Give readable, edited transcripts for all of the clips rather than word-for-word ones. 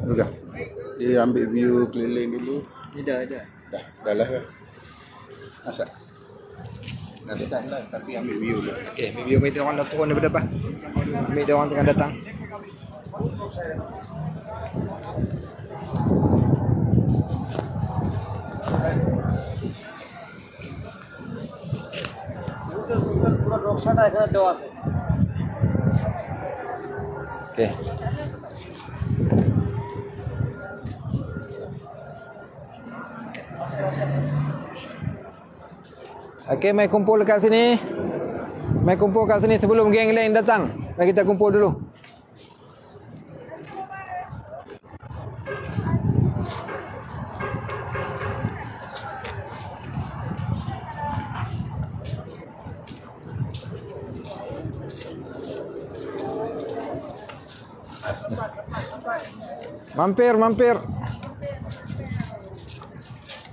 Udah. Dia ambil view keliling dulu. Dah. Dah lah. Masak. Dah lah, tapi ambil view dulu. Okey, ambil view dia orang dah turun daripada depan. Ambil dia orang tengah datang. Okey. Okey, mai kumpul dekat sini. Mai kumpul kat sini sebelum geng lain datang. Mari kita kumpul dulu. Mampir.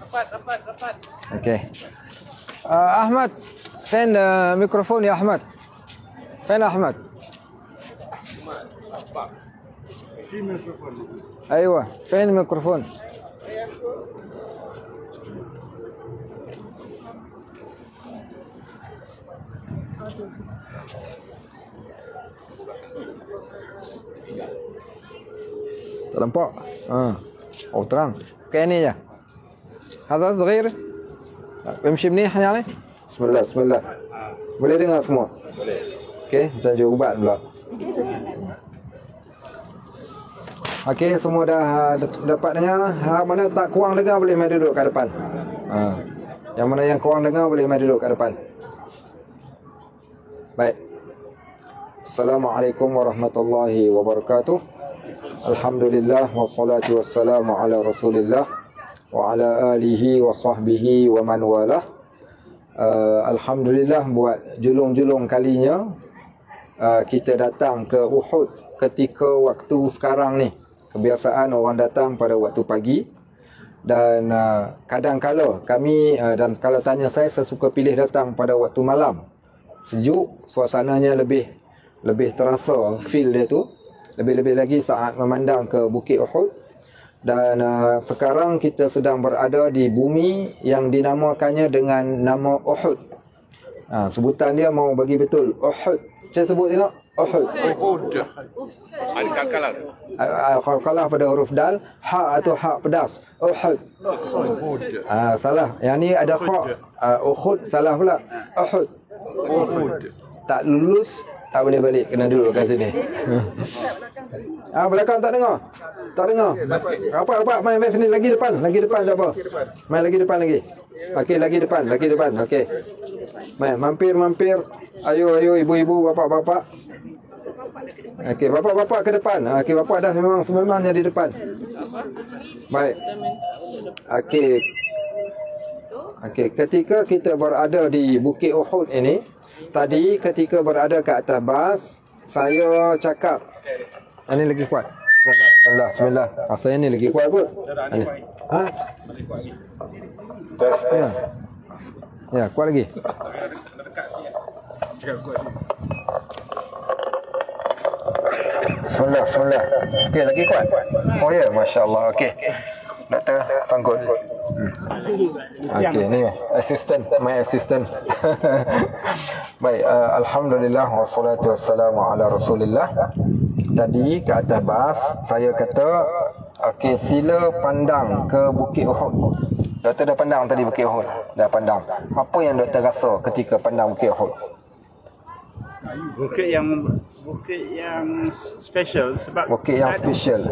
Rapat. Okey. Ahmad, فين mikrofon ya Ahmad? فين Ahmad? ايوه فين الميكروفون؟ tak nampak? Oh terang. Kayak ni je. Hadar صغير. Bimshi منيح يعني. Bismillah. Boleh dengar semua? Boleh. Okey, macam jual ubat pula. Okey, semua dah dapat dengar. Mana tak kurang dengar boleh mai duduk kat depan. Yang mana yang kurang dengar boleh mai duduk kat depan. Baik. Assalamualaikum warahmatullahi wabarakatuh. Alhamdulillah wassalatu wassalamu ala Rasulillah wa ala alihi wa sahbihi wa man walah. Alhamdulillah buat julung-julung kalinya kita datang ke Uhud ketika waktu sekarang ni. Kebiasaan orang datang pada waktu pagi. Dan kadang-kala kami dan kalau tanya saya suka pilih datang pada waktu malam. Sejuk, suasananya lebih terasa feel dia tu. Lebih-lebih lagi saat memandang ke Bukit Uhud. Dan sekarang kita sedang berada di bumi yang dinamakannya dengan nama Uhud. Sebutan dia mau bagi betul. Uhud. Saya sebut tengok. Uhud. Al-Kalkalah. Kalkalah pada huruf dal. Ha atau ha pedas. Uhud. Salah. Yang ni ada kha. Uhud salah pula. Uhud. Tak lulus tak boleh balik, kena duduk kat sini. Belakang tak dengar. Rapat main sini lagi depan tak apa. Main lagi depan lagi. Okey, lagi depan. Okey. Main mampir. Ayo ibu-ibu, bapak-bapak. Okey, bapak-bapak ke depan. Okey, bapak dah sememangnya di depan. Baik. Okey, ketika kita berada di Bukit Uhud ini, tadi ketika berada ke atas bas, saya cakap ini lagi kuat. Bismillah. Rasanya ni lagi kuat kot. Ya, kuat lagi. Bismillah. Okey, lagi kuat. Oh ya, masya-Allah. Okey. Doktor, sangkut. Okey, ni my assistant. Baik, alhamdulillah wassalatu wassalamu ala Rasulillah. Tadi ke atas bas saya kata okey, sila pandang ke Bukit Uhud. Doktor dah pandang tadi Bukit Uhud. Dah pandang. Apa yang doktor rasa ketika pandang Bukit Uhud? Bukit yang special sebab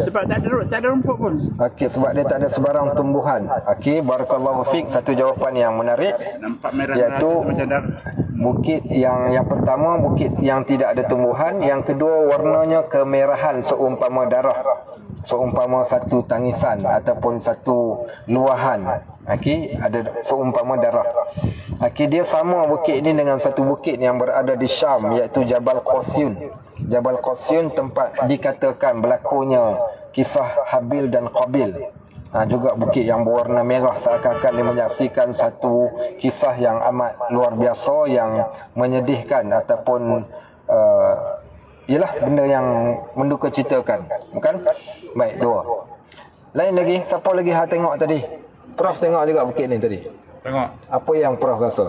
sebab tak ada rumput pun. Okey, sebab dia tak ada sebarang tumbuhan. Okey, barakallahu fik. Satu jawapan yang menarik. Nampak merah iaitu macam darah. Bukit yang pertama, bukit yang tidak ada tumbuhan. Yang kedua, warnanya kemerahan seumpama darah, seumpama satu tangisan ataupun satu luahan. Okey, ada seumpama darah. Okey, dia sama bukit ini dengan satu bukit yang berada di Syam, iaitu Jabal Qasyun. Jabal Qasyun tempat dikatakan berlakunya kisah Habil dan Qabil. Juga bukit yang berwarna merah, seakan-akan dia menyaksikan satu kisah yang amat luar biasa, yang menyedihkan ataupun ialah benda yang menduka citakan. Bukan? Baik, 2. Lain lagi, siapa lagi tengok tadi? Prof tengok juga bukit ni tadi. Tengok. Apa yang Prof rasa?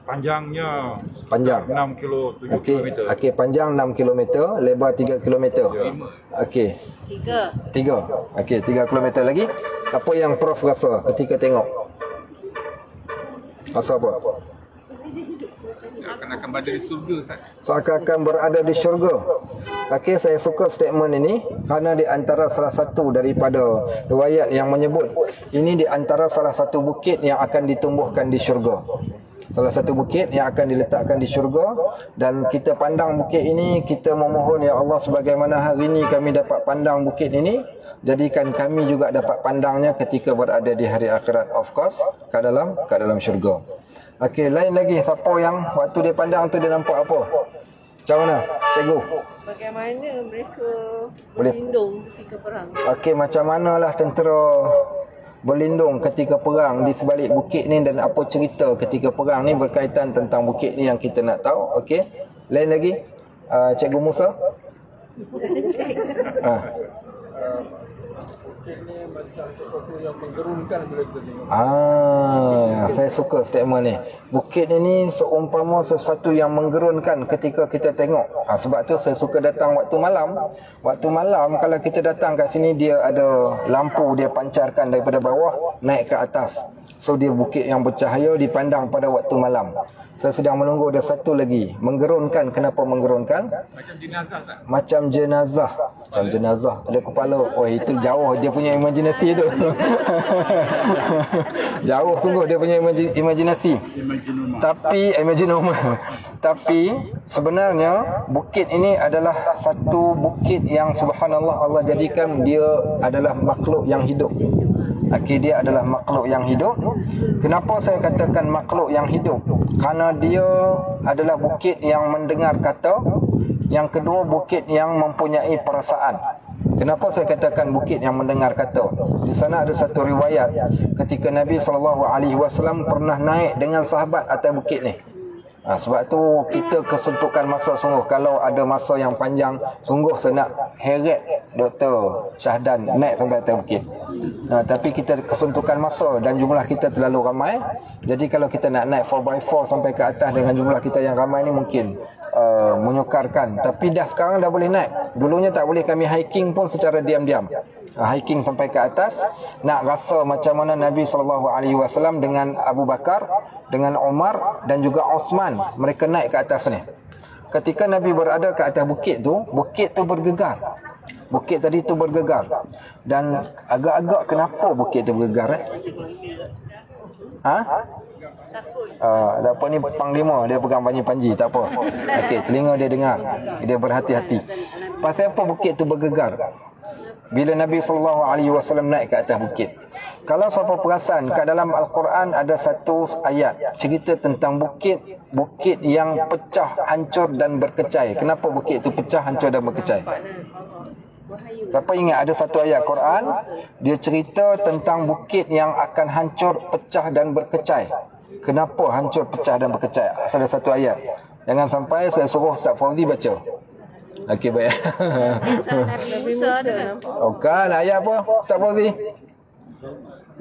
Panjangnya Panjang 6 kilo 7 km. Okey, panjang 6 km, lebar 3 km. Okey. 3. Okey, 3 km lagi. Apa yang Prof rasa ketika tengok? Rasa apa? Akan berada di surga, Ustaz. Seakan-akan berada di syurga. Okey, saya suka statement ini kerana di antara salah satu daripada riwayat yang menyebut ini di antara salah satu bukit yang akan ditumbuhkan di syurga. Salah satu bukit yang akan diletakkan di syurga, dan kita pandang bukit ini, kita memohon ya Allah, sebagaimana hari ini kami dapat pandang bukit ini, jadikan kami juga dapat pandangnya ketika berada di hari akhirat, of course, ke dalam syurga. Okey, lain lagi, siapa yang waktu dia pandang tu dia nampak apa? Macam mana, cikgu? Bagaimana mereka berlindung ketika perang? Okey, macam manalah tentera berlindung ketika perang di sebalik bukit ni, dan apa cerita ketika perang ni berkaitan tentang bukit ni yang kita nak tahu. Okey, lain lagi, Cikgu Musa. Bukit ni macam sesuatu yang menggerunkan bila kita tengok. Saya suka statement ni. Bukit ini seumpama sesuatu yang menggerunkan ketika kita tengok. Sebab tu saya suka datang waktu malam. Waktu malam kalau kita datang kat sini, dia ada lampu dia pancarkan daripada bawah naik ke atas. So dia bukit yang bercahaya dipandang pada waktu malam. Saya sedang menunggu ada satu lagi. Menggerunkan, kenapa menggerunkan? Macam jenazah, tak? Macam jenazah. Macam jenazah. Ada kepala. Oh, itu jauh dia punya imajinasi tu. Jauh sungguh dia punya imajinasi. Tapi sebenarnya bukit ini adalah satu bukit yang subhanallah Allah jadikan dia adalah makhluk yang hidup. Okey, dia adalah makhluk yang hidup. Kenapa saya katakan makhluk yang hidup? Kerana dia adalah bukit yang mendengar kata. Yang kedua, bukit yang mempunyai perasaan. Kenapa saya katakan bukit yang mendengar kata? Di sana ada satu riwayat ketika Nabi SAW pernah naik dengan sahabat atas bukit ni. Sebab tu kita kesuntukan masa sungguh. Kalau ada masa yang panjang, sungguh saya nak heret Dr. Syahdan naik sampai atas bukit. Tapi kita kesuntukan masa dan jumlah kita terlalu ramai. Jadi kalau kita nak naik 4x4 sampai ke atas dengan jumlah kita yang ramai ni mungkin menyukarkan. Tapi dah sekarang dah boleh naik. Dulunya tak boleh, kami hiking pun secara diam-diam. Hiking sampai ke atas, nak rasa macam mana Nabi SAW dengan Abu Bakar, dengan Umar dan juga Osman, mereka naik ke atas ni. Ketika Nabi berada ke atas bukit tu bergegar. Bukit tadi tu bergegar. Dan agak-agak kenapa bukit tu bergegar? Tak apa, ni panglima, dia pegang panji-panji, tak apa. Okey, telinga dia dengar, dia berhati-hati. Pasal apa bukit tu bergegar? Bila Nabi SAW naik ke atas bukit. Kalau siapa perasan, kat dalam Al-Quran ada satu ayat cerita tentang bukit yang pecah, hancur dan berkecai. Kenapa bukit itu pecah, hancur dan berkecai? Siapa ingat ada satu ayat Quran, dia cerita tentang bukit yang akan hancur, pecah dan berkecai. Kenapa hancur, pecah dan berkecai? Ada satu ayat. Jangan sampai saya suruh Ustaz Fauzi baca. Okey, baik. Kan ayat apa Ustaz Fauzi?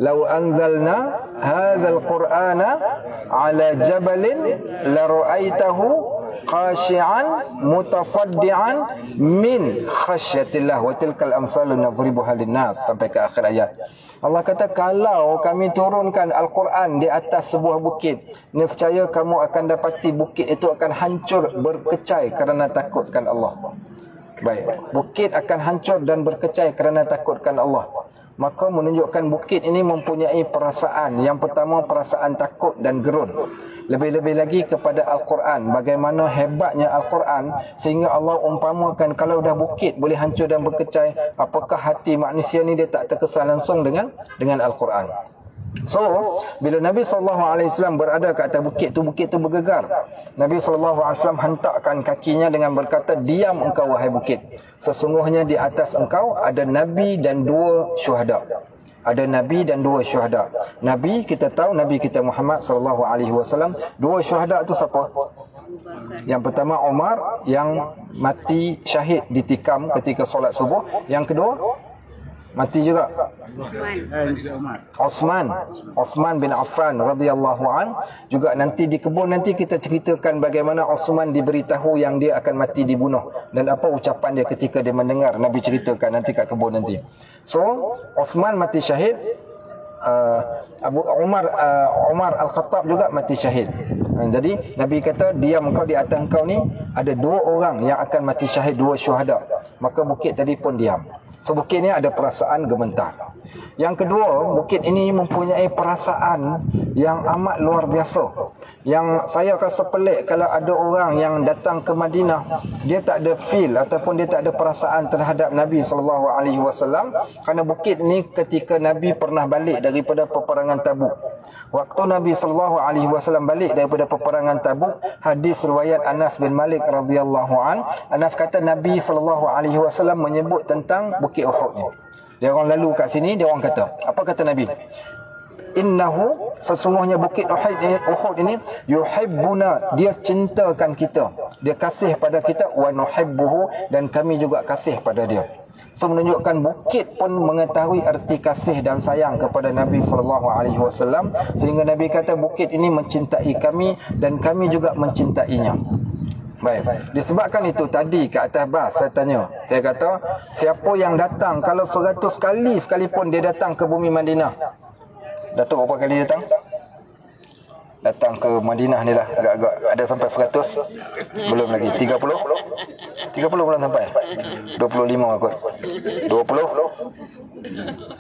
Lau anzalna hadzal qur'ana ala jabalin la ra'aitahu khashi'an mutasaddian min khasyatillah wa tilkal amsalu nadribuha linnas, sampai ke akhir ayat. Allah kata, kalau kami turunkan Al-Quran di atas sebuah bukit, nescaya kamu akan dapati bukit itu akan hancur, berkecai kerana takutkan Allah. Baik, bukit akan hancur dan berkecai kerana takutkan Allah. Maka menunjukkan bukit ini mempunyai perasaan. Yang pertama, perasaan takut dan gerun. Lebih-lebih lagi kepada Al-Quran. Bagaimana hebatnya Al-Quran sehingga Allah umpamakan kalau dah bukit boleh hancur dan berkecai, apakah hati manusia ni dia tak terkesan langsung dengan Al-Quran. So, bila Nabi SAW berada ke atas bukit tu bergegar. Nabi SAW hentakkan kakinya dengan berkata, diam engkau wahai bukit. Sesungguhnya di atas engkau ada Nabi dan 2 syuhada. Ada Nabi dan 2 syuhada. Nabi, kita tahu Nabi kita Muhammad SAW. 2 syuhada tu siapa? Yang pertama Umar yang mati syahid ditikam ketika solat subuh. Yang kedua mati juga Osman bin Affan radhiyallahu an. Juga nanti di kebun nanti kita ceritakan bagaimana Osman diberitahu yang dia akan mati dibunuh dan apa ucapan dia ketika dia mendengar Nabi ceritakan nanti kat kebun nanti. So Osman mati syahid, Umar Al-Khattab juga mati syahid. Jadi Nabi kata diam engkau di atas engkau ni ada 2 orang yang akan mati syahid, 2 syuhada. Maka bukit tadi pun diam. So bukit ni ada perasaan gemetar. Yang kedua, bukit ini mempunyai perasaan yang amat luar biasa. Yang saya rasa pelik kalau ada orang yang datang ke Madinah, dia tak ada feel ataupun dia tak ada perasaan terhadap Nabi SAW. Kerana bukit ni ketika Nabi pernah balik daripada peperangan Tabuk. Waktu Nabi SAW balik daripada peperangan Tabuk, hadis riwayat Anas bin Malik radhiyallahu an, Anas kata Nabi SAW menyebut tentang Bukit Uhud ni. Dia orang lalu kat sini, dia orang kata, apa kata Nabi? Innahu, sesungguhnya Bukit Uhud ini yuhibbuna, dia cintakan kita, dia kasih pada kita, wa nuhibbuhu, dan kami juga kasih pada dia. So menunjukkan bukit pun mengetahui arti kasih dan sayang kepada Nabi SAW, sehingga Nabi kata bukit ini mencintai kami dan kami juga mencintainya. Baik, disebabkan itu tadi ke atas bas saya tanya, saya kata siapa yang datang kalau 100 kali sekalipun dia datang ke bumi Madinah. Datuk berapa kali datang? Datang ke Madinah ni lah agak-agak ada sampai 100? Belum lagi. 30? 30 belum sampai? 25 kot. 20?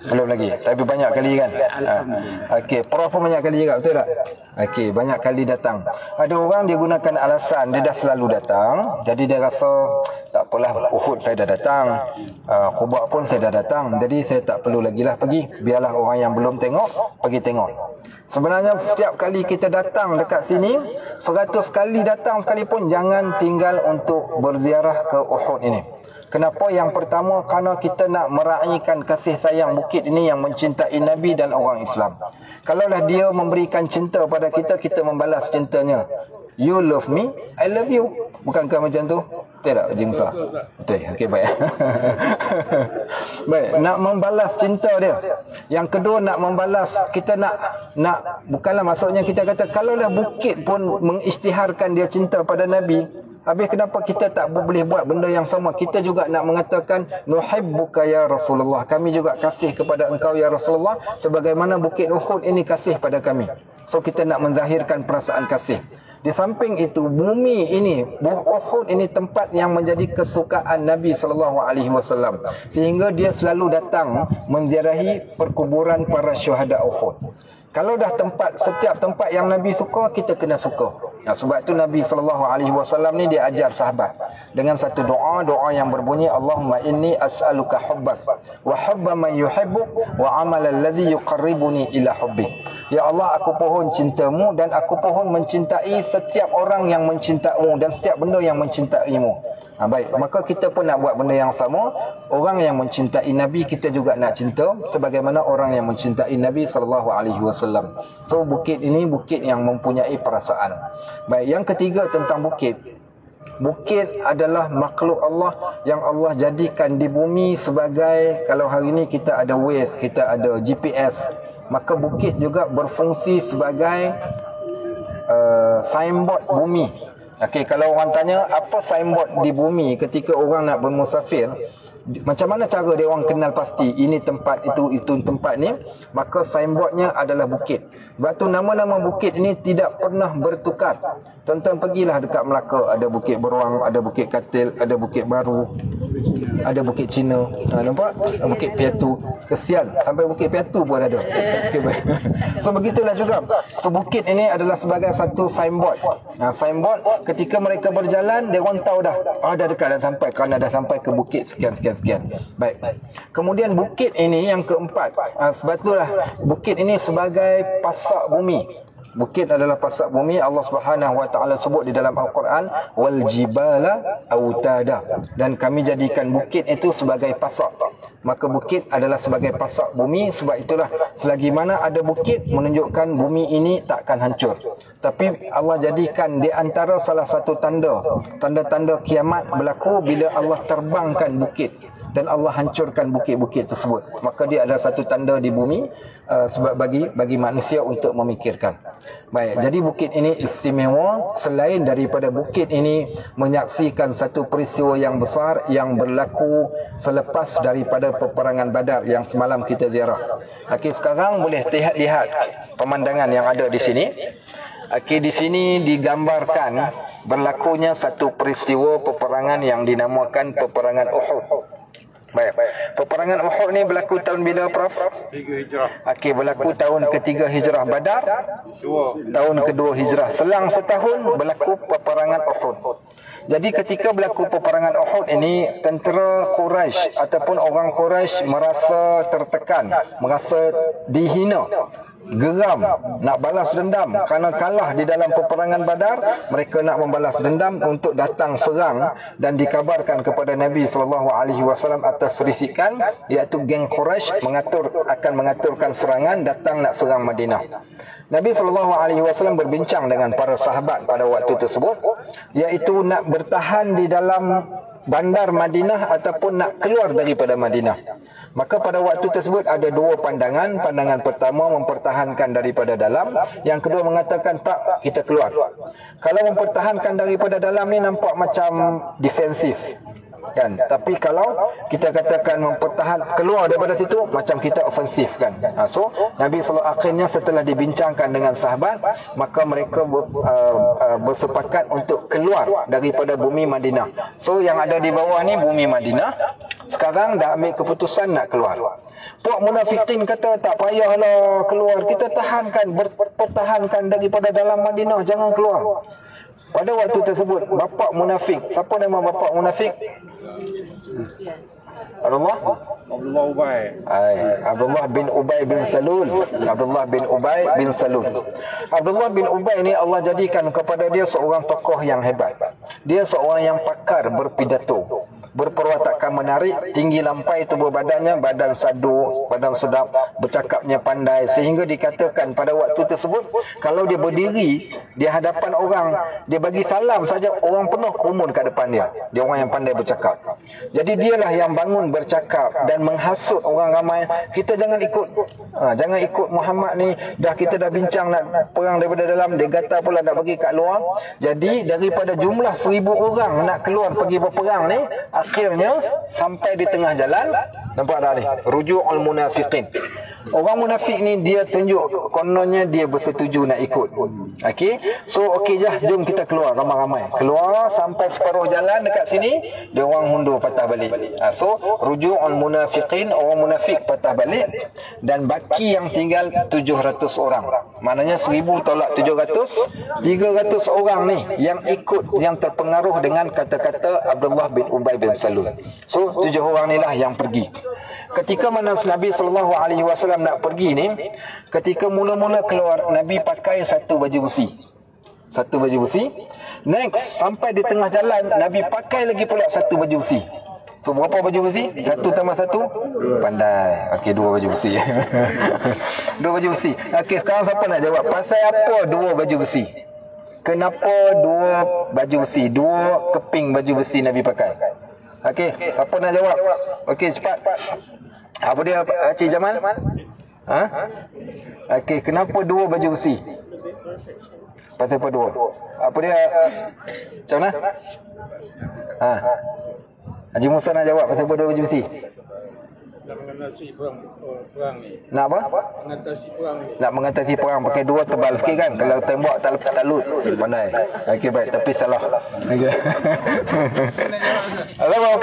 Belum lagi. Tapi banyak kali kan? Okey, Prof pun banyak kali juga, betul tak? Okey, banyak kali datang. Ada orang dia gunakan alasan dia dah selalu datang, jadi dia rasa tak apalah, Uhud saya dah datang, Quba pun saya dah datang, jadi saya tak perlu lagi lah pergi. Biarlah orang yang belum tengok pergi tengok. Sebenarnya setiap kali kita datang dekat sini, 100 kali datang sekalipun, jangan tinggal untuk berziarah ke Uhud ini. Kenapa? Yang pertama, kerana kita nak meraihkan kasih sayang bukit ini yang mencintai Nabi dan orang Islam. Kalaulah dia memberikan cinta pada kita, kita membalas cintanya. You love me, I love you. Bukankah macam tu? Betul tak, Haji Musa? Betul. Okey, baik. Baik, nak membalas cinta dia. Yang kedua, nak membalas, kita nak bukanlah maksudnya kita kata kalaulah bukit pun mengisytiharkan dia cinta pada Nabi, habis kenapa kita tak boleh buat benda yang sama? Kita juga nak mengatakan nuhibbuka ya Rasulullah, kami juga kasih kepada engkau ya Rasulullah, sebagaimana bukit Uhud ini kasih pada kami. So kita nak menzahirkan perasaan kasih. Di samping itu, bumi ini, Uhud ini tempat yang menjadi kesukaan Nabi SAW, sehingga dia selalu datang menziarahi perkuburan para syuhada Uhud. Kalau dah setiap tempat yang Nabi suka, kita kena suka. Nah, sebab itu Nabi SAW ni dia ajar sahabat dengan satu doa yang berbunyi, Allahumma inni as'aluka hubbak wa hubba man yuhibbuk wa amal allazi yuqarribuni ila hubbik. Ya Allah, aku pohon cintamu dan aku pohon mencintai setiap orang yang mencintaimu dan setiap benda yang mencintaimu. Baik, maka kita pun nak buat benda yang sama. Orang yang mencintai Nabi, kita juga nak cinta sebagaimana orang yang mencintai Nabi SAW. So bukit ini bukit yang mempunyai perasaan. Baik, yang ketiga tentang bukit. Bukit adalah makhluk Allah yang Allah jadikan di bumi sebagai, kalau hari ini kita ada Waze, kita ada GPS, maka bukit juga berfungsi sebagai signboard bumi. Okey, kalau orang tanya apa signboard di bumi ketika orang nak bermusafir, macam mana cara dia orang kenal pasti ini tempat itu tempat ni? Maka signboardnya adalah bukit. Sebab tu nama-nama bukit ini tidak pernah bertukar. Tuan-tuan pergilah dekat Melaka, ada Bukit Beruang, ada Bukit Katil, ada Bukit Baru, ada Bukit Cina. Nampak? Bukit Piatu. Kesian, sampai Bukit Piatu pun ada. Okay, so begitulah juga. So bukit ini adalah sebagai satu signboard. Signboard ketika mereka berjalan, dia orang tahu dah, dah dekat dah sampai, kerana dah sampai ke bukit sekian. Baik. Kemudian bukit ini yang keempat, sebab itulah bukit ini sebagai pasak bumi. Bukit adalah pasak bumi. Allah Subhanahu Wa Taala sebut di dalam Al-Quran, wal jibala autada, dan kami jadikan bukit itu sebagai pasak. maka bukit adalah sebagai pasak bumi. Sebab itulah selagi mana ada bukit menunjukkan bumi ini takkan hancur. Tapi Allah jadikan di antara salah satu tanda-tanda kiamat berlaku bila Allah terbangkan bukit dan Allah hancurkan bukit-bukit tersebut. Maka dia adalah satu tanda di bumi sebab bagi manusia untuk memikirkan. Baik, jadi bukit ini istimewa. Selain daripada bukit ini menyaksikan satu peristiwa yang besar yang berlaku selepas daripada peperangan Badar yang semalam kita ziarah. Okey, sekarang boleh lihat pemandangan yang ada di sini. Okey, di sini digambarkan berlakunya satu peristiwa peperangan yang dinamakan peperangan Uhud. Baik. Peperangan Uhud ni berlaku tahun bila, Prof? 3 Hijrah. Okey, berlaku tahun ketiga Hijrah. Badar tahun kedua Hijrah. Selang setahun berlaku peperangan Uhud. Jadi ketika berlaku peperangan Uhud ini, tentera Quraisy ataupun orang Quraisy merasa tertekan, merasa dihina, geram, nak balas dendam kerana kalah di dalam peperangan Badar. Mereka nak membalas dendam untuk datang serang, dan dikabarkan kepada Nabi SAW atas risikan, iaitu geng Quraisy akan mengaturkan serangan, datang nak serang Madinah. Nabi SAW berbincang dengan para sahabat pada waktu tersebut, iaitu nak bertahan di dalam bandar Madinah ataupun nak keluar daripada Madinah. Maka pada waktu tersebut ada dua pandangan. Pandangan pertama mempertahankan daripada dalam, yang kedua mengatakan tak, kita keluar. Kalau mempertahankan daripada dalam ni nampak macam defensif kan, tapi kalau kita katakan mempertahan keluar daripada situ, macam kita ofensif kan. So Nabi SAW akhirnya setelah dibincangkan dengan sahabat, maka mereka bersepakat untuk keluar daripada bumi Madinah. So yang ada di bawah ni bumi Madinah, sekarang dah ambil keputusan nak keluar. Puak munafikin kata tak payahlah keluar, kita tahankan, pertahankan daripada dalam Madinah, jangan keluar. Pada waktu tersebut bapa munafik, siapa nama bapa munafik? Abdullah Ubay. Abdullah bin Ubay bin Salul. Abdullah bin Ubay bin Salul. Abdullah bin Ubay ni Allah jadikan kepada dia seorang tokoh yang hebat. Dia seorang yang pakar berpidato, berperwatakan menarik, tinggi lampai tubuh badannya, badan sadu, badan sedap, bercakapnya pandai, sehingga dikatakan pada waktu tersebut kalau dia berdiri di hadapan orang, dia bagi salam saja orang penuh kerumun kat depan dia. Dia orang yang pandai bercakap. Jadi dialah yang bangun bercakap dan menghasut orang ramai, kita jangan ikut Muhammad ni, kita dah bincang nak perang daripada dalam, dia kata pula nak pergi kat luar. Jadi daripada jumlah 1000 orang nak keluar pergi berperang ni, akhirnya sampai di tengah jalan, nampak tak ni? Ruju'ul munafiqin. Orang munafik ni dia tunjuk kononnya dia bersetuju nak ikut. Okey. So okey jah, jom kita keluar ramai-ramai. Keluar sampai separuh jalan dekat sini, dia orang hundur patah balik. So ruju'ul munafiqin, orang munafik patah balik, dan baki yang tinggal 700 orang. Maknanya 1000 tolak 700, 300 orang ni yang ikut, yang terpengaruh dengan kata-kata Abdullah bin Ubay bin Salul. So 7 orang ni lah yang pergi. Ketika mana Nabi SAW nak pergi ni, ketika mula-mula keluar, Nabi pakai satu baju besi. Next, sampai di tengah jalan, Nabi pakai lagi pula satu baju besi. So berapa baju besi? 1 tambah 1? Pandai. Okey, 2 baju besi. 2 baju besi. Okey, sekarang siapa nak jawab? Pasal apa 2 baju besi? Kenapa 2 baju besi? 2 keping baju besi Nabi pakai. Okey, siapa nak jawab? Okey, cepat. Apa dia, Cik Jamal? Okey, kenapa 2 baju besi? Pasal apa 2? Apa dia? Macam mana? Haji Musa nak jawab pasal apa 2 baju besi? Nak mengatasi perang ni. Nak apa? Mengatasi perang ni. Nak mengatasi perang pakai 2 tebal sikit kan? Kalau tembak talut. Pandai. Okey, baik, tapi salah. Okey.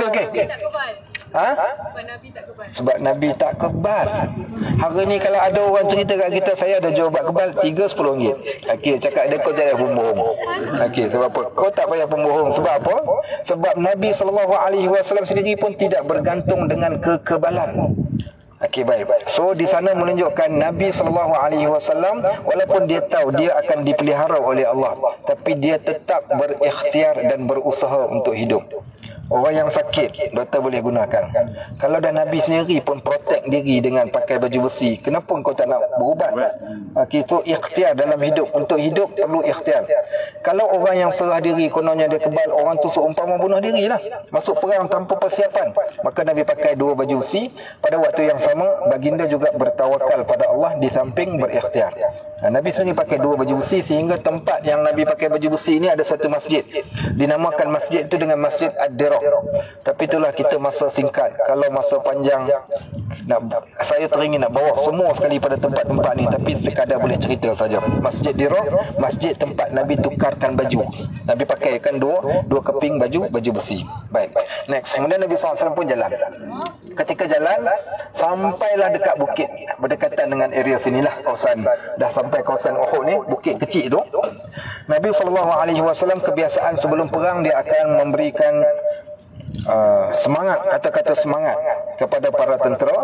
Okey. Sebab Nabi tak kebal. Sebab Nabi tak kebal. Hari ni kalau ada orang cerita kat kita, saya ada jual ubat kebal, 3-10 ringgit. Okey, cakap dia kau jangan pembohong. Okey, sebab apa? Kau tak payah pembohong. Sebab apa? Sebab Nabi SAW sendiri pun tidak bergantung dengan kekebalan. Okey, baik. So di sana menunjukkan Nabi SAW walaupun dia tahu dia akan dipelihara oleh Allah, tapi dia tetap berikhtiar dan berusaha untuk hidup. Orang yang sakit, doktor boleh gunakan. Kalau dah Nabi sendiri pun protect diri dengan pakai baju besi, kenapa kau tak nak berubat? Itu ikhtiar dalam hidup. Untuk hidup perlu ikhtiar. Kalau orang yang serah diri, kononnya dia kebal, orang tu seumpama bunuh diri lah. Masuk perang tanpa persiapan. Maka Nabi pakai 2 baju besi. Pada waktu yang sama, baginda juga bertawakal pada Allah di samping berikhtiar. Nabi sendiri pakai 2 baju besi, sehingga tempat yang Nabi pakai baju besi ini ada satu masjid. Dinamakan masjid itu dengan Masjid Ad-Dirah. Tapi itulah kita masa singkat. Kalau masa panjang, saya teringin nak bawa semua sekali pada tempat-tempat ni, tapi sekadar boleh cerita saja. Masjid Dirah, masjid tempat Nabi tukarkan baju. Nabi pakaikan dua keping baju besi. Baik. Next. Kemudian Nabi SAW pun jalan. Ketika jalan, sampailah dekat bukit berdekatan dengan area sinilah, kawasan, dah sampai kawasan Uhud ni, bukit kecil tu. Nabi SAW kebiasaan sebelum perang dia akan memberikan semangat, kata-kata semangat kepada para tentera.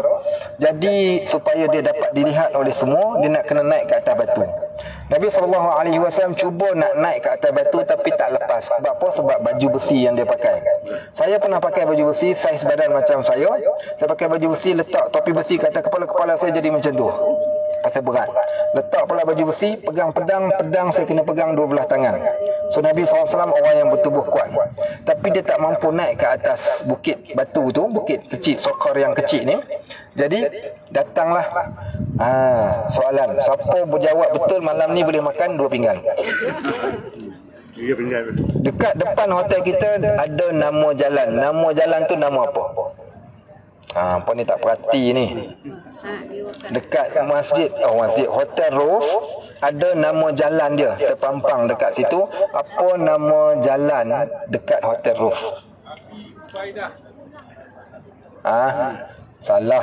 Jadi supaya dia dapat dilihat oleh semua, dia nak kena naik ke atas batu. Nabi SAW cuba nak naik ke atas batu tapi tak lepas. Sebab apa? Sebab baju besi yang dia pakai. Saya pernah pakai baju besi, saiz badan macam saya pakai baju besi, letak topi besi ke atas kepala saya jadi macam tu. Pasal berat. Letak pula baju besi, pegang pedang saya kena pegang 2 belah tangan. So Nabi SAW orang yang bertubuh kuat. Tapi dia tak mampu naik ke atas bukit batu tu, bukit kecil, sokor yang kecil ni. Jadi datanglah soalan, siapa berjawab betul malam ni boleh makan 2 pinggan. Dekat depan hotel kita ada nama jalan. Nama jalan tu nama apa? Apa ni tak perhati ni. Dekat masjid Hotel Rose ada nama jalan dia terpampang dekat situ. Apa nama jalan dekat Hotel Rose? Salah.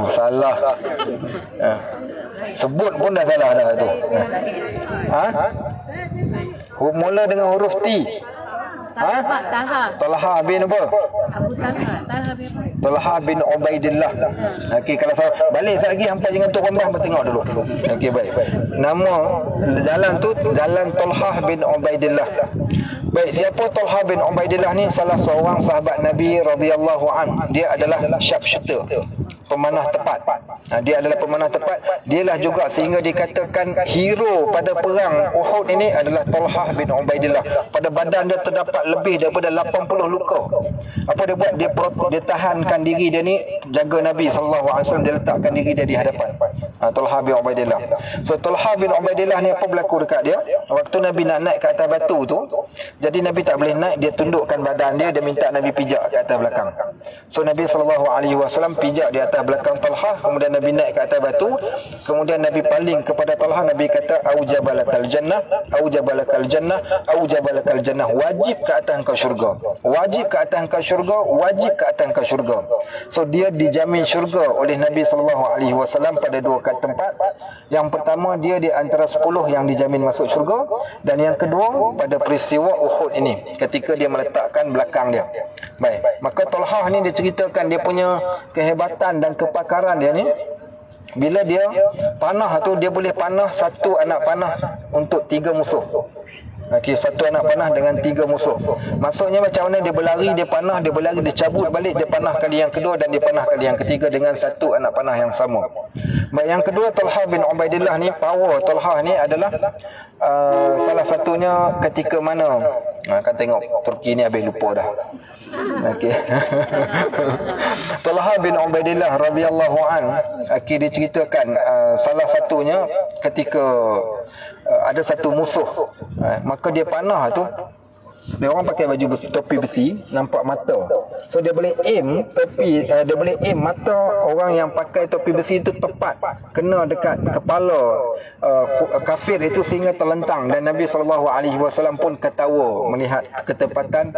Salah. Sebut pun dah salah dah tu. Mula dengan huruf T. Talha bin apa? Abu Talha bin apa? Talha bin Ubaidillah. Okey, kalau saya balik sekali lagi hampa jangan tu rambah tengok dulu. Okey, baik. Nama jalan tu Jalan Talha bin Ubaidillah. Baik, siapa Talha bin Ubaidillah ni? Salah seorang sahabat Nabi radhiyallahu an. Dia adalah sharpshooter, pemanah tepat. Dia adalah pemanah tepat. Dialah juga sehingga dikatakan hero pada perang Uhud ini adalah Talha bin Ubaidillah. Pada badan dia terdapat lebih daripada 80 luka. Apa dia buat? Dia tahankan diri dia ni, jaga Nabi SAW. Dia letakkan diri dia di hadapan Talha bin Ubaidillah. So Talha bin Ubaidillah ni apa berlaku dekat dia? Waktu Nabi nak naik ke atas batu tu, jadi Nabi tak boleh naik. Dia tundukkan badan dia. Dia minta Nabi pijak ke atas belakang. So Nabi SAW pijak di atas belakang Talha. Kemudian Nabi naik ke atas batu. Kemudian Nabi paling kepada Talha. Nabi kata, aujabalakal jannah, aujabalakal jannah, aujabalakal jannah. Wajib ke atas engkau syurga. Wajib ke atas engkau syurga. Wajib ke atas engkau syurga. So dia dijamin syurga oleh Nabi SAW pada 2 tempat. Yang pertama, dia di antara 10 yang dijamin masuk syurga. Dan yang kedua, pada peristiwa Uhud ini, ketika dia meletakkan belakang dia. Baik, maka Talha ni dia ceritakan dia punya kehebatan dan kepakaran dia ni. Bila dia panah tu, dia boleh panah 1 anak panah untuk 3 musuh. Okey, 1 anak panah dengan 3 musuh. Maksudnya macam mana dia berlari, dia panah, dia berlari, dia cabut balik, dia panah kali yang kedua dan dia panah kali yang ketiga dengan 1 anak panah yang sama. Baik, yang kedua, Talha bin Ubaidillah ni, power Talha ni adalah salah satunya ketika mana kan tengok Turki ni habis lupa dah. Okey. Talha bin Ubaidillah radhiyallahu an, dia ceritakan salah satunya ketika ada satu musuh, maka dia panah tu, dia orang pakai baju besi, topi besi, nampak mata. So dia boleh aim topi, dia boleh aim mata orang yang pakai topi besi itu tepat kena dekat kepala kafir itu sehingga terlentang. Dan Nabi SAW pun ketawa melihat ketepatan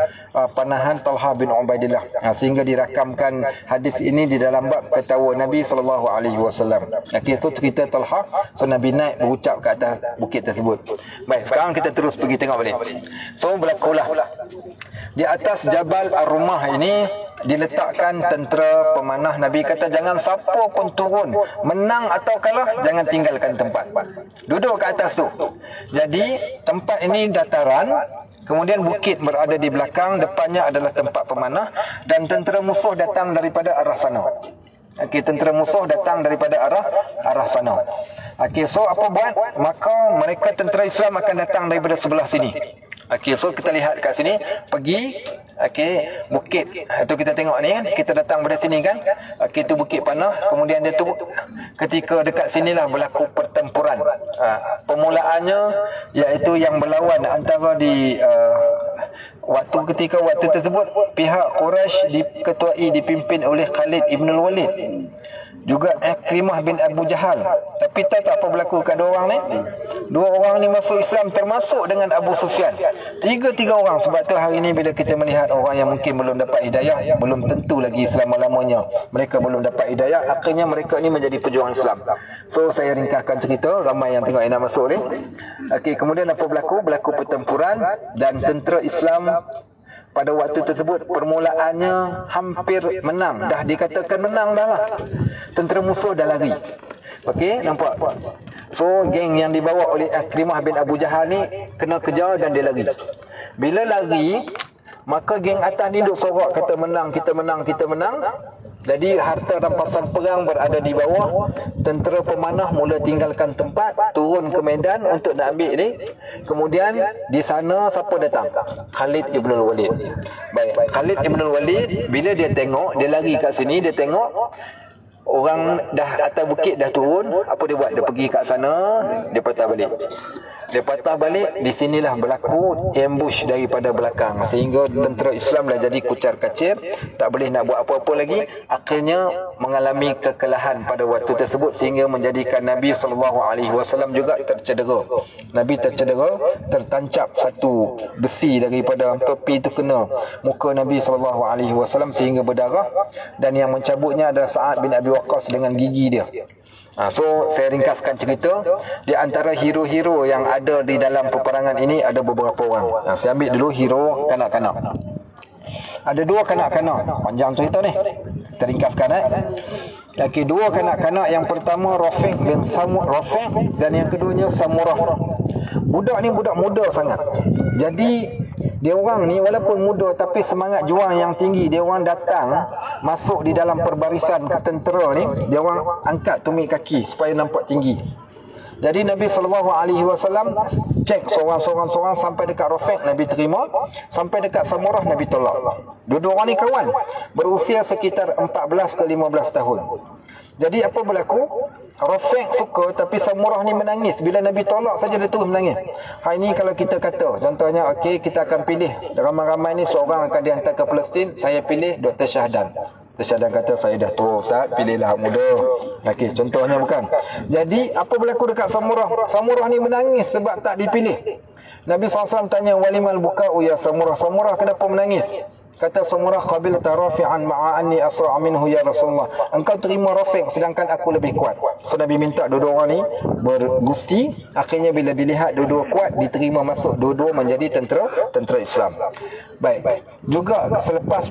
panahan Talha bin Ubaidillah. Sehingga dirakamkan hadis ini di dalam bab ketawa Nabi SAW. Itu cerita Talha. So Nabi naik berucap ke atas bukit tersebut. Baik, sekarang kita terus pergi tengok balik. So berlakulah di atas Jabal Ar-Rumah ini diletakkan tentera pemanah. Nabi kata jangan siapa pun turun, menang atau kalah jangan tinggalkan tempat, duduk ke atas tu. Jadi tempat ini dataran, Kemudian bukit berada di belakang, depannya adalah tempat pemanah, dan tentera musuh datang daripada arah sana. Okey, tentera musuh datang daripada arah sana. Okey, so apa buat? Maka mereka tentera Islam akan datang daripada sebelah sini. Okey, so kita lihat kat sini, pergi, okey, bukit. Itu kita tengok ni kan, kita datang dari sini kan. Okey, tu bukit panah, kemudian dia tu ketika dekat sinilah berlaku pertempuran. Permulaannya iaitu yang berlawan antara di ketika waktu tersebut pihak Quraisy diketuai dipimpin oleh Khalid ibn al-Walid, juga Ikrimah bin Abu Jahal. Tapi tahu tak apa berlaku kat dua orang ni? Dua orang ni masuk Islam termasuk dengan Abu Sufyan. Tiga orang. Sebab tu hari ni bila kita melihat orang yang mungkin belum dapat hidayah, belum tentu lagi selama-lamanya mereka belum dapat hidayah, akhirnya mereka ni menjadi pejuang Islam. So saya ringkaskan cerita, ramai yang tengok yang nak masuk ni. Okey, kemudian apa berlaku? Berlaku pertempuran dan tentera Islam pada waktu tersebut permulaannya hampir menang. Dah dikatakan menang dah lah. Tentera musuh dah lari. Okey, nampak? So, geng yang dibawa oleh Ikrimah bin Abu Jahal ni kena kejar dan dia lari. Bila lari, maka geng atas ni duk sorak kata menang, kita menang, kita menang. Jadi harta rampasan perang berada di bawah. Tentera pemanah mula tinggalkan tempat, turun ke medan untuk nak ambil ni. Kemudian di sana siapa datang? Khalid ibn al-Walid. Baik, Khalid ibn al-Walid bila dia tengok, dia lari kat sini, dia tengok orang dah atas bukit dah turun, apa dia buat? Dia pergi kat sana, dia patah balik. Dia patah balik, di sinilah berlaku ambush daripada belakang, sehingga tentera Islam dah jadi kucar kacir, tak boleh nak buat apa-apa lagi. Akhirnya mengalami kekalahan pada waktu tersebut, sehingga menjadikan Nabi SAW juga tercedera. Nabi tercedera, tertancap satu besi daripada topi itu kena muka Nabi SAW sehingga berdarah, dan yang mencabutnya adalah Sa'ad bin Abi Waqqas dengan gigi dia. So saya ringkaskan cerita. Di antara hero-hero yang ada di dalam peperangan ini ada beberapa orang. Saya ambil dulu hero kanak-kanak. Ada dua kanak-kanak. Panjang cerita ni, kita ringkaskan Okey, dua kanak-kanak. Yang pertama Rafiq bin Rafiq, dan yang keduanya Samurah. Budak ni budak muda sangat. Jadi dia orang ni walaupun muda tapi semangat juang yang tinggi. Dia orang datang masuk di dalam perbarisan tentera ni, dia orang angkat tumit kaki supaya nampak tinggi. Jadi Nabi SAW cek seorang-seorang sampai dekat Rafiq, Nabi terima. Sampai dekat Samurah, Nabi tolak. Dua-dua orang ni kawan, berusia sekitar 14 ke 15 tahun. Jadi apa berlaku? Rafiq suka, tapi Samurah ni menangis. Bila Nabi tolak saja dia terus menangis. Hari ni kalau kita kata, contohnya, okey, kita akan pilih ramai-ramai ni seorang akan dihantar ke Palestin, saya pilih Dr. Syahdan. Dr. Syahdan kata, saya dah tua Ustaz, pilihlah muda. Okey, contohnya bukan. Jadi apa berlaku dekat Samurah? Samurah ni menangis sebab tak dipilih. Nabi SAW tanya, walimal buka'u ya Samurah. Samurah kenapa menangis? Kata Samurah, qabilta Rafi'an ma'anni asra' minhu ya Rasulullah. Engkau terima Rafiq sedangkan aku lebih kuat. So Nabi minta dua-dua orang ni bergusti. Akhirnya bila dilihat dua-dua kuat, diterima masuk dua-dua menjadi tentera Islam. Baik. Juga selepas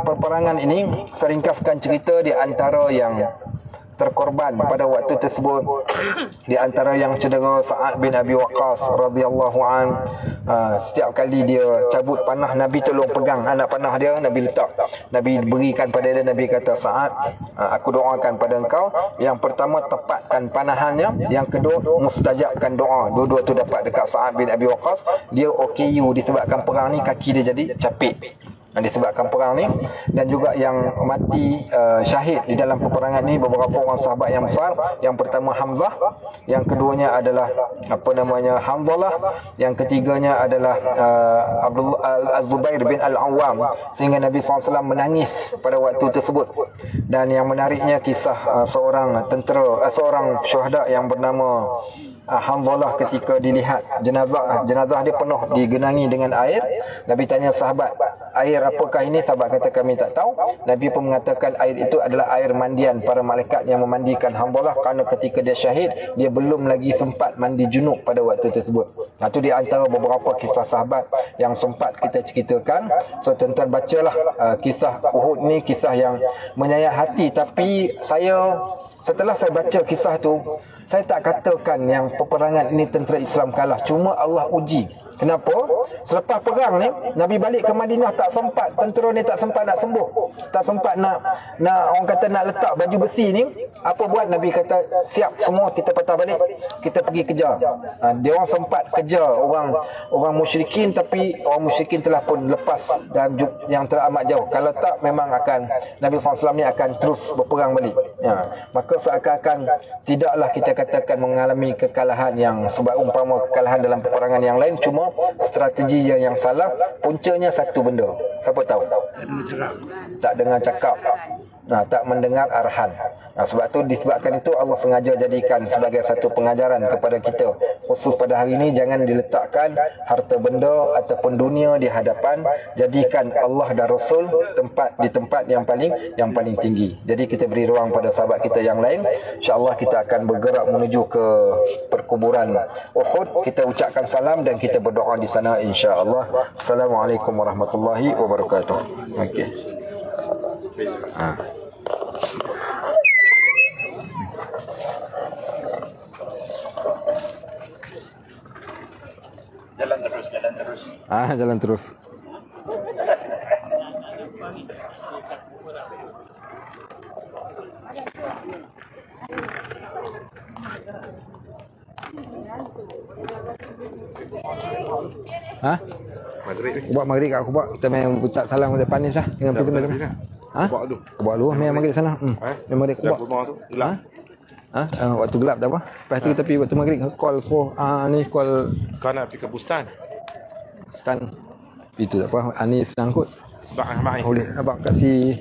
peperangan ini, saya ringkaskan cerita di antara yang terkorban pada waktu tersebut. Di antara yang cedera Sa'ad bin Abi Waqqas radhiyallahu an. Setiap kali dia cabut panah, Nabi tolong pegang anak panah dia, Nabi letak, Nabi berikan pada dia. Nabi kata, Sa'ad, aku doakan pada engkau. Yang pertama, tepatkan panahannya. Yang kedua, mustajabkan doa. Dua-dua tu dapat dekat Sa'ad bin Abi Waqqas. Dia OKU disebabkan perang ni, kaki dia jadi capit disebabkan perang ni. Dan juga yang mati syahid di dalam peperangan ni beberapa orang sahabat yang besar. Yang pertama Hamzah, yang keduanya adalah Hamzalah, yang ketiganya adalah Az-Zubair bin Al-Awwam. Sehingga Nabi SAW menangis pada waktu tersebut. Dan yang menariknya kisah seorang syuhada yang bernama Hamzalah, ketika dilihat jenazah dia penuh digenangi dengan air. Nabi tanya sahabat, air apakah ini? Sahabat kata, kami tak tahu. Nabi pun mengatakan air itu adalah air mandian para malaikat yang memandikan Hamzalah, kerana ketika dia syahid, dia belum lagi sempat mandi junub pada waktu tersebut. Itu di antara beberapa kisah sahabat yang sempat kita ceritakan. So tuan-tuan bacalah kisah Uhud ni, kisah yang menyayat hati. Tapi setelah saya baca kisah tu, saya tak katakan yang peperangan ini tentera Islam kalah. Cuma Allah uji. Kenapa? Selepas perang ni, Nabi balik ke Madinah tak sempat, tentera ni tak sempat nak sembuh. Tak sempat nak orang kata nak letak baju besi ni. Apa buat? Nabi kata, siap semua kita patah balik. Kita pergi kejar. Dia orang sempat kejar orang musyrikin, tapi orang musyrikin telah pun lepas dan yang teramat jauh. Kalau tak, memang akan Nabi SAW ni akan terus berperang balik. Maka seakan-akan tidaklah kita katakan mengalami kekalahan yang sebab umpama kekalahan dalam peperangan yang lain, cuma strategi yang salah. Puncanya satu benda, siapa tahu? Tak dengar cakap, tak mendengar arahan. Sebab tu disebabkan itu Allah sengaja jadikan sebagai satu pengajaran kepada kita, khusus pada hari ini, jangan diletakkan harta benda ataupun dunia di hadapan. Jadikan Allah dan Rasul di tempat yang paling tinggi. Jadi kita beri ruang pada sahabat kita yang lain. InsyaAllah kita akan bergerak menuju ke perkuburan Uhud. Kita ucapkan salam dan kita berdoa di sana insya-Allah. Assalamualaikum warahmatullahi wabarakatuh. Okey. Jalan terus. Jalan terus. Maghrib. Buat maghrib kat Kubak. Kita main ucap salam depan ni dah dengan kita maghrib. Kubak dulu main maghrib sana. Main maghrib Kubak. Tu gelap. Waktu gelap tak apa. Lepas tu kita pergi waktu maghrib call ni call nak pergi ke Bustan. Itu tak apa. Ni senang kot. Abang boleh abang kat si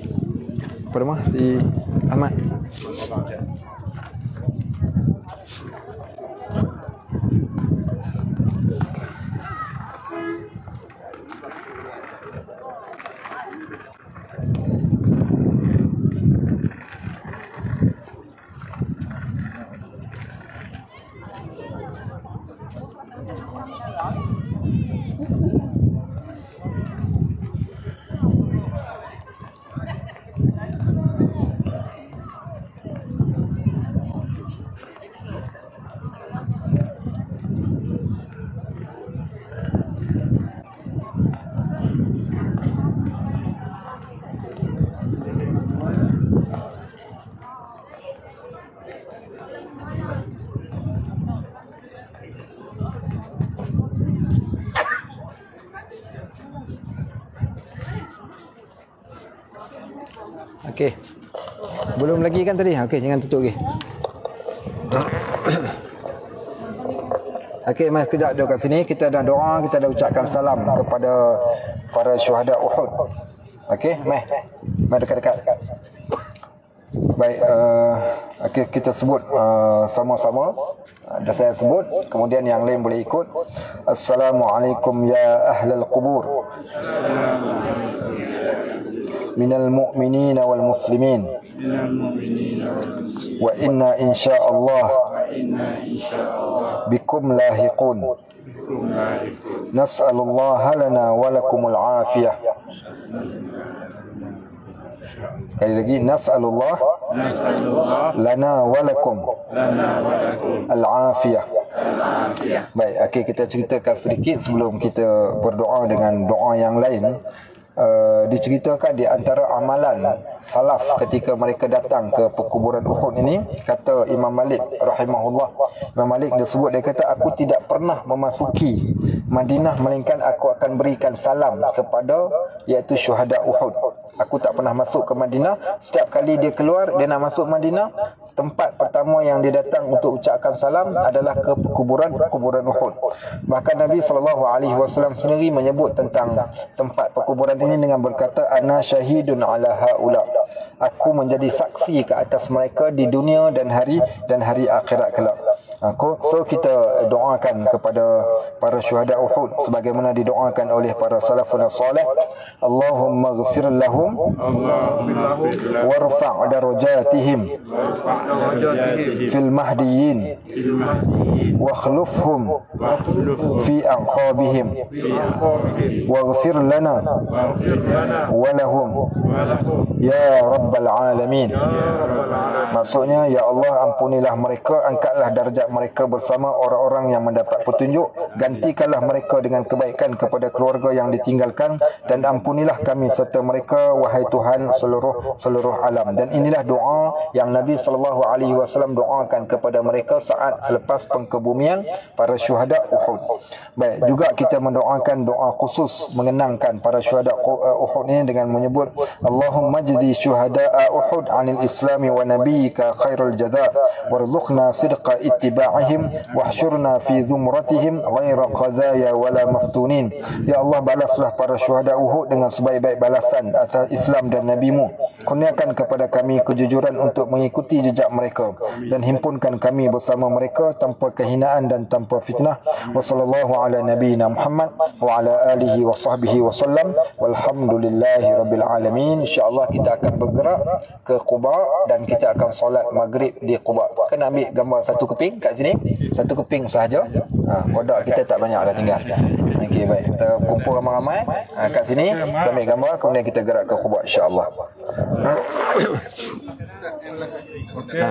apa nama? Si Ahmad. Okey. Belum lagi kan tadi? Okey, jangan tutup lagi. Okey, mari kejap duduk kat sini. Kita dah doa, kita dah ucapkan salam kepada para syuhada Uhud. Okey, mari dekat-dekat. Baik, okey, kita sebut sama-sama. Dah saya sebut, kemudian yang lain boleh ikut. Assalamualaikum ya ahlal qubur. Minal mu'minina wal muslimin. Wa inna insya'Allah bikum lahiqun. Nas'alullaha lana wa lakumul afiyah. Sekali lagi, nas'alullah lana wa lakum al-afiyah. Baik, okey, kita ceritakan sedikit sebelum kita berdoa dengan doa yang lain. Diceritakan di antara amalan salaf ketika mereka datang ke perkuburan Uhud ini, kata Imam Malik rahimahullah. Imam Malik dia kata, aku tidak pernah memasuki Madinah melainkan aku akan berikan salam kepada iaitu syuhada Uhud. Aku tak pernah masuk ke Madinah. Setiap kali dia keluar, dia nak masuk Madinah, tempat pertama yang dia datang untuk ucapkan salam adalah ke perkuburan Uhud. Bahkan Nabi SAW sendiri menyebut tentang tempat perkuburan ini dengan berkata, ana syahidun ala haula. Aku menjadi saksi ke atas mereka di dunia dan hari akhirat kelak. So kita doakan kepada para syuhada Uhud sebagaimana didoakan oleh para salafun salih. Allahumma ghfir lahum warfa' darajatihim fil mahdiyyin wa akhlufhum fi aqabihim waghfir lana wa lahum ya rabbal alamin. Maksudnya, ya Allah, ampunilah mereka, angkatlah darjat mereka bersama orang-orang yang mendapat petunjuk. Gantikanlah mereka dengan kebaikan kepada keluarga yang ditinggalkan, dan ampunilah kami serta mereka, wahai Tuhan seluruh alam. Dan inilah doa yang Nabi SAW doakan kepada mereka saat selepas pengkebumian para syuhada Uhud. Baik, juga kita mendoakan doa khusus mengenangkan para syuhada Uhud ini dengan menyebut Allahumma jzi syuhada'a Uhud 'anil islami wa nabiyyika khairul jazaa warzuqna sidqa ittiba'ihim wahsyurna fi zumratihim ghaira qadaya wala maftunin. Ya Allah, balaslah para syuhada Uhud dengan sebaik-baik balasan atas Islam dan Nabi-Mu. Kurniakan kepada kami kejujuran untuk mengikuti jejak mereka, dan himpunkan kami bersama mereka tanpa kehinaan dan tanpa fitnah. Wa sallallahu ala nabiyyina Muhammad wa ala alihi wa sahbihi wa sallam, walhamdulillahi rabbil alamin. InsyaAllah kita akan bergerak ke Quba dan kita akan solat maghrib di Quba. Kena ambil gambar satu keping kat sini, satu keping sahaja. Kodak kita tak banyak dah tinggal. Okey, baik, kita kumpul ramai-ramai kat sini, kita ambil gambar, kemudian kita gerak ke Quba insyaAllah. Okay.